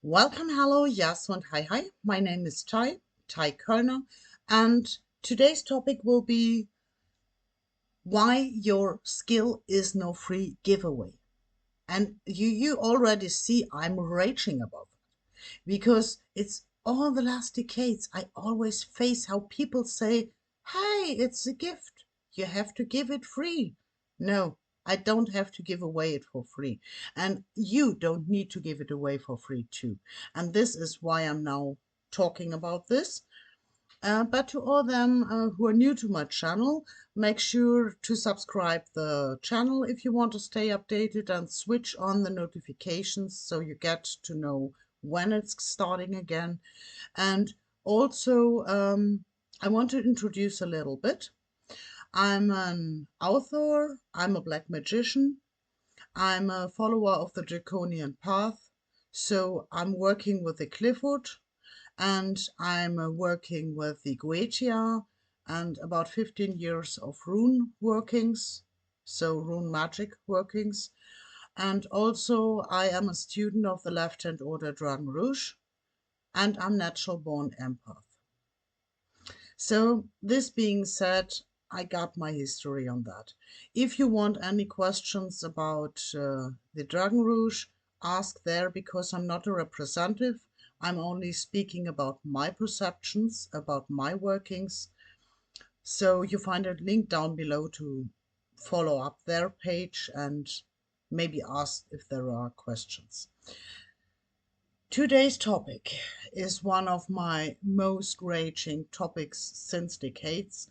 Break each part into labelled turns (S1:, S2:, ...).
S1: Welcome, hello, yes, and hi. My name is Ty Körner, and today's topic will be why your skill is no free giveaway. And you already see I'm raging about that because it's all the last decades I always face how people say, "Hey, it's a gift. You have to give it free." No, I don't have to give away it for free. And you don't need to give it away for free too. And this is why I'm now talking about this. But to all them who are new to my channel, make sure to subscribe the channel if you want to stay updated and switch on the notifications so you get to know when it's starting again. And also, I want to introduce a little bit. I'm an author, I'm a black magician, I'm a follower of the Draconian path, so I'm working with the Clifford and I'm working with the Goetia and about 15 years of rune workings, so rune magic workings. And also I am a student of the left-hand Order Dragon Rouge and I'm natural born empath. So this being said, I got my history on that. If you want any questions about the Dragon Rouge, ask there because I'm not a representative. I'm only speaking about my perceptions, about my workings. So you find a link down below to follow up their page and maybe ask if there are questions. Today's topic is one of my most raging topics since decades.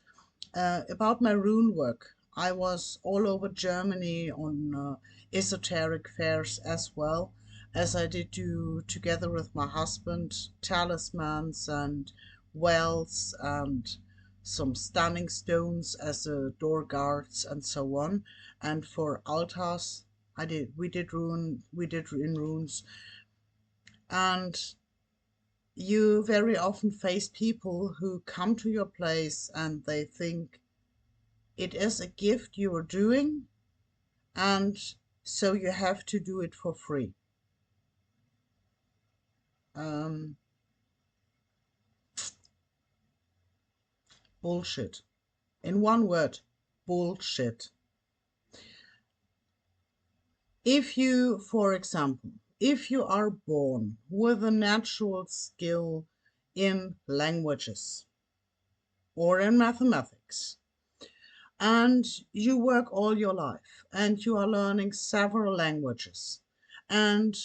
S1: About my rune work. I was all over Germany on esoteric fairs as well, as I did do together with my husband, talismans and wells and some stunning stones as door guards and so on. And for altars, we did in runes. And you very often face people who come to your place and they think it is a gift you are doing, and so you have to do it for free. Um, Bullshit. In one word, bullshit. If you, for example, if you are born with a natural skill in languages or in mathematics, and you work all your life and you are learning several languages, and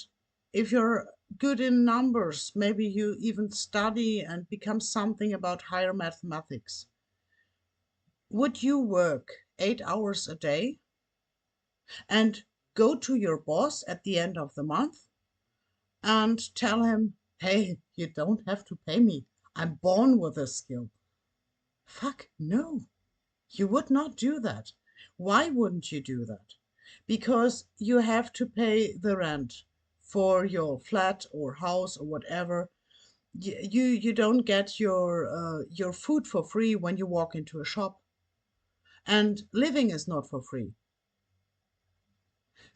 S1: if you're good in numbers, maybe you even study and become something about higher mathematics, would you work 8 hours a day and go to your boss at the end of the month and tell him, "Hey, you don't have to pay me, I'm born with this skill"? Fuck no. You would not do that. Why wouldn't you do that? Because you have to pay the rent for your flat or house or whatever. You don't get your food for free when you walk into a shop. And living is not for free.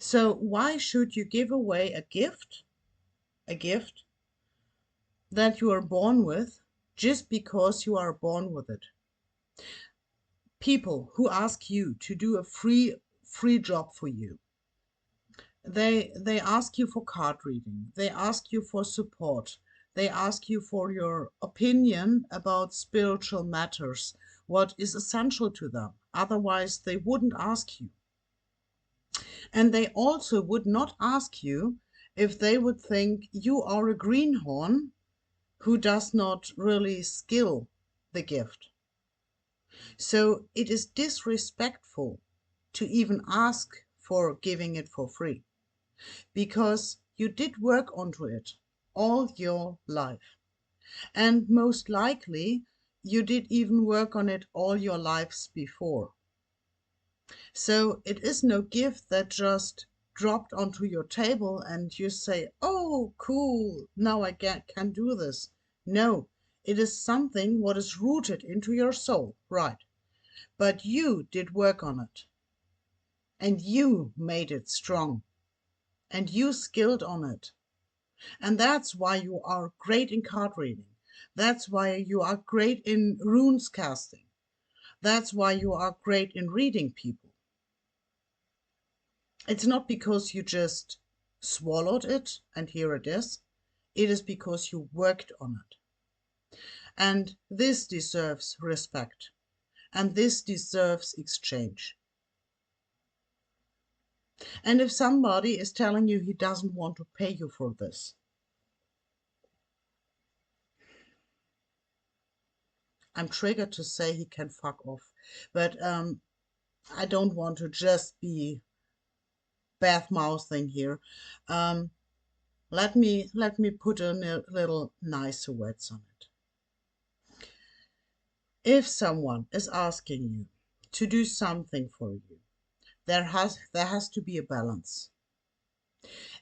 S1: So why should you give away a gift that you are born with, just because you are born with it? People who ask you to do a free job for you, they ask you for card reading, they ask you for support, they ask you for your opinion about spiritual matters, what is essential to them. Otherwise they wouldn't ask you. And they also would not ask you if they would think you are a greenhorn who does not really skill the gift. So it is disrespectful to even ask for giving it for free, because you did work onto it all your life. And most likely, you did even work on it all your lives before. So it is no gift that just dropped onto your table and you say, "Oh, cool, now I can do this." No, it is something what is rooted into your soul, right? But you did work on it. And you made it strong. And you skilled on it. And that's why you are great in card reading. That's why you are great in runes casting. That's why you are great in reading people. It's not because you just swallowed it and here it is. It is because you worked on it. And this deserves respect. And this deserves exchange. And if somebody is telling you he doesn't want to pay you for this, I'm triggered to say he can fuck off. But I don't want to just be bad mouthing here. Let me put a little nicer words on it. If someone is asking you to do something for you, there has to be a balance.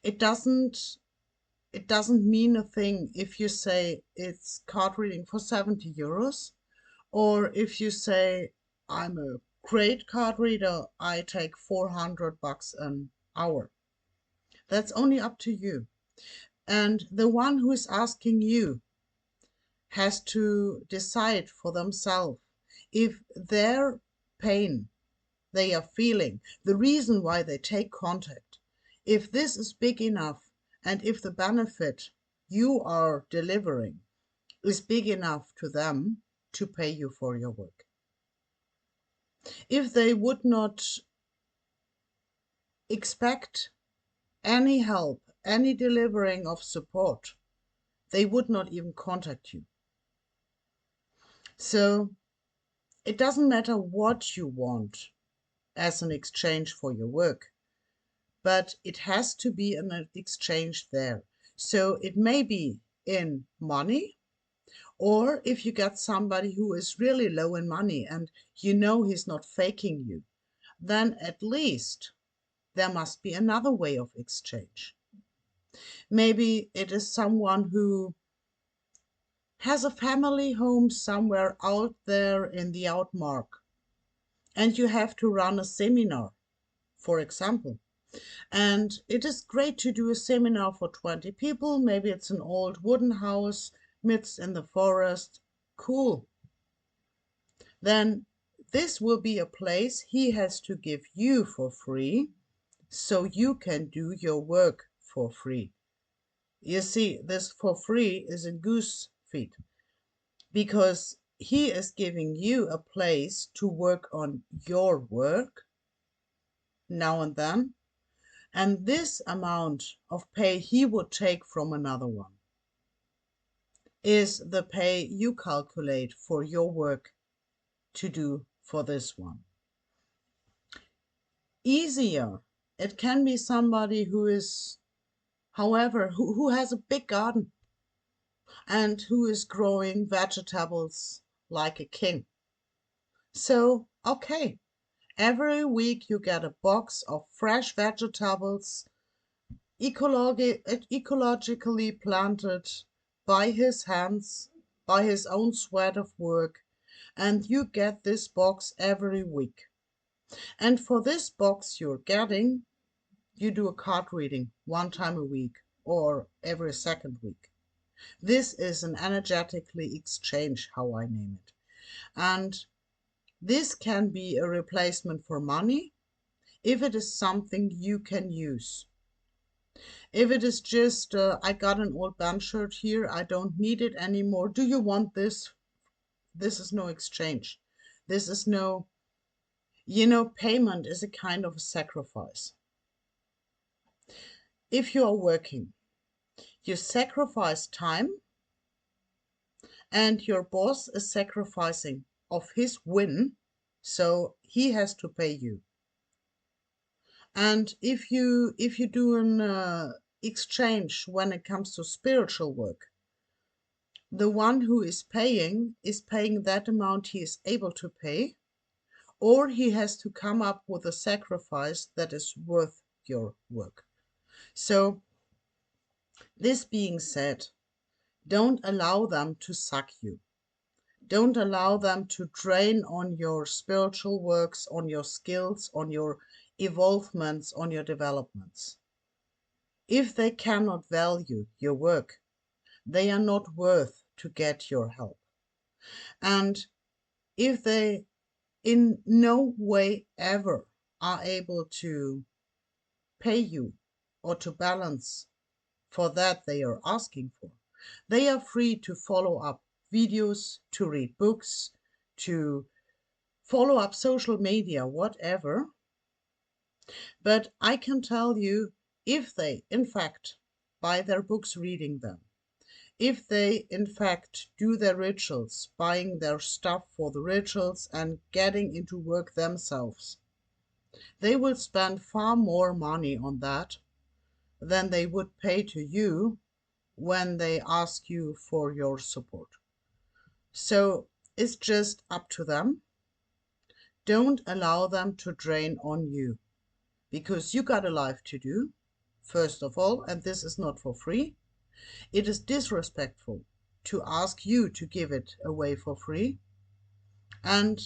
S1: It doesn't mean a thing if you say it's card reading for 70 euros, or if you say I'm a great card reader, I take 400 bucks an hour. That's only up to you. And the one who is asking you has to decide for themselves if their pain they are feeling, the reason why they take contact, if this is big enough and if the benefit you are delivering is big enough to them to pay you for your work. If they would not expect any help, any delivering of support, they would not even contact you. So it doesn't matter what you want as an exchange for your work, but it has to be an exchange there. So it may be in money, or if you get somebody who is really low in money and you know he's not faking you, then at least there must be another way of exchange. Maybe it is someone who has a family home somewhere out there in the outmark, and you have to run a seminar, for example. And it is great to do a seminar for 20 people. Maybe it's an old wooden house midst in the forest. Cool. Then this will be a place he has to give you for free, so you can do your work for free. You see, this for free is a goose feed, because he is giving you a place to work on your work now and then. And this amount of pay he would take from another one is the pay you calculate for your work to do for this one. Easier, it can be somebody who is, however, who has a big garden and who is growing vegetables like a king. So, okay, every week you get a box of fresh vegetables, ecologically planted by his hands, by his own sweat of work, and you get this box every week. And for this box you're getting, you do a card reading one time a week or every second week. This is an energetically exchange, how I name it. And this can be a replacement for money if it is something you can use. If it is just, I got an old band shirt here, I don't need it anymore. Do you want this? This is no exchange. This is no, payment is a kind of a sacrifice. If you are working, you sacrifice time, and your boss is sacrificing of his win, so he has to pay you. And if you do an exchange when it comes to spiritual work, the one who is paying that amount he is able to pay, or he has to come up with a sacrifice that is worth your work. So, this being said, don't allow them to suck you. Don't allow them to drain on your spiritual works, on your skills, on your evolvements, on your developments. If they cannot value your work, they are not worth to get your help. And if they in no way ever are able to pay you or to balance for that they are asking for, they are free to follow up videos, to read books, to follow up social media, whatever. But I can tell you, if they, in fact, buy their books reading them, if they, in fact, do their rituals, buying their stuff for the rituals and getting into work themselves, they will spend far more money on that than they would pay to you when they ask you for your support. So it's just up to them. Don't allow them to drain on you, because you got a life to do, first of all, and this is not for free. It is disrespectful to ask you to give it away for free. And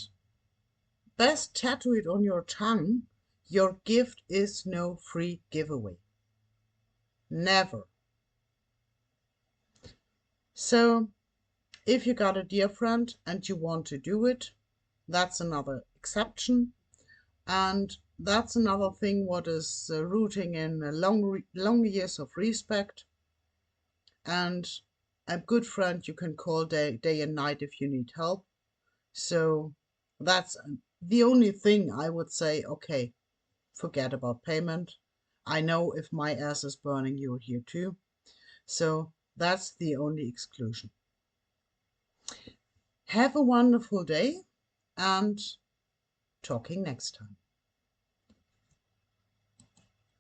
S1: best tattoo it on your tongue, your gift is no free giveaway. Never. So if you got a dear friend and you want to do it, that's another exception. And that's another thing what is rooting in long years of respect. And a good friend you can call day and night if you need help. So that's the only thing I would say, okay, forget about payment. I know if my ass is burning, you're here too. So that's the only exclusion. Have a wonderful day and talking next time.